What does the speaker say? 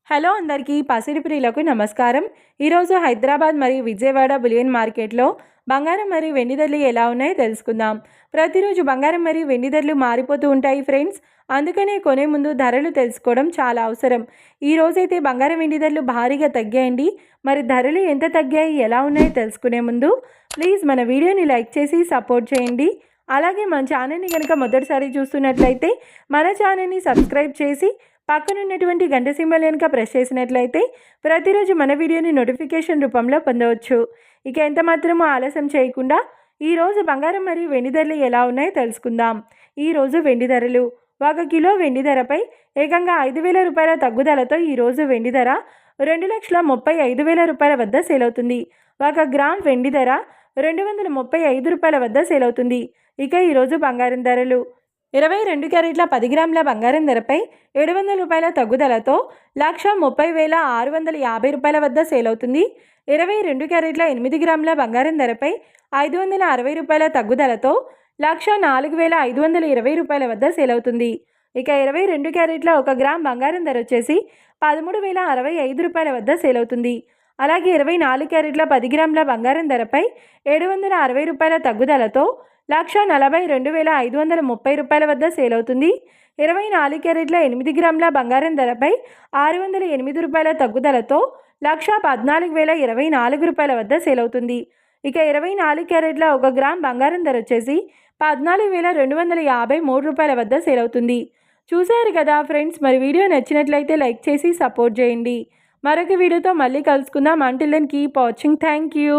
Hello అందరికీ పసిడి ప్రియులకు నమస్కారం. ఈరోజు హైదరాబాద్ మరియు విజయవాడ బులియన్ మార్కెట్లో బంగారం మరియు వెండి ధరలు ఎలా ఉన్నాయో తెలుసుకుందాం. ప్రతిరోజు బంగారం మరియు వెండి ధరలు మారిపోతూ ఉంటాయి ఫ్రెండ్స్. అందుకనే కొనే ముందు ధరలు తెలుసుకోవడం చాలా అవసరం. ఈ రోజైతే బంగారం వెండి ధరలు భారీగా తగ్గాయండి. మరి ధరలు ఎంత తగ్గాయి, ఎలా ఉన్నాయో తెలుసుకునే ముందు ప్లీజ్ మన వీడియోని లైక్ చేసి సపోర్ట్ చేయండి. అలాగే మన ఛానల్ని కనుక మొదటిసారి చూస్తున్నట్లయితే మన ఛానల్ని సబ్స్క్రైబ్ చేసి పక్కనున్నటువంటి గంట సింబల్ కనుక ప్రెస్ చేసినట్లయితే ప్రతిరోజు మన వీడియోని నోటిఫికేషన్ రూపంలో పొందవచ్చు. ఇక ఎంత మాత్రమూ ఆలస్యం చేయకుండా ఈరోజు బంగారం మరియు వెండి ధరలు ఎలా ఉన్నాయో తెలుసుకుందాం. ఈరోజు వెండి ధరలు 1 కిలో వెండి ధరపై ఏకంగా 5,000 రూపాయల తగ్గుదలతో ఈరోజు వెండి ధర 2,35,000 రూపాయల వద్ద సేల్ అవుతుంది. 1 గ్రామ్ వెండి ధర 235 రూపాయల వద్ద సేల్ అవుతుంది. ఇక ఈరోజు బంగారం ధరలు 22 క్యారెట్ల 10 గ్రాముల బంగారం ధరపై 700 రూపాయల తగ్గుదలతో 1,30,650 రూపాయల వద్ద సేల్ అవుతుంది. 22 క్యారెట్ల 8 గ్రాముల బంగారం ధరపై 560 రూపాయల తగ్గుదలతో 1,04,520 రూపాయల వద్ద సేల్ అవుతుంది. ఇక 22 క్యారెట్ల 1 గ్రామ్ బంగారం ధర వచ్చేసి 13,065 రూపాయల వద్ద సేల్ అవుతుంది. అలాగే 24 క్యారెట్ల 10 గ్రాముల బంగారం ధరపై 760 రూపాయల తగ్గుదలతో 1,42,530 రూపాయల వద్ద సేల్ అవుతుంది. 24 క్యారెట్ల 8 గ్రాముల బంగారం ధరపై 608 రూపాయల తగ్గుదలతో 1,14,024 రూపాయల వద్ద సేల్ అవుతుంది. ఇక 24 క్యారెట్ల 1 గ్రామ్ బంగారం ధర వచ్చేసి 14,253 రూపాయల వద్ద సేల్ అవుతుంది. చూశారు కదా ఫ్రెండ్స్, మరి వీడియో నచ్చినట్లయితే లైక్ చేసి సపోర్ట్ చేయండి. మరొక వీడియోతో మళ్ళీ కలుసుకుందాం. Until then keep watching. Thank you.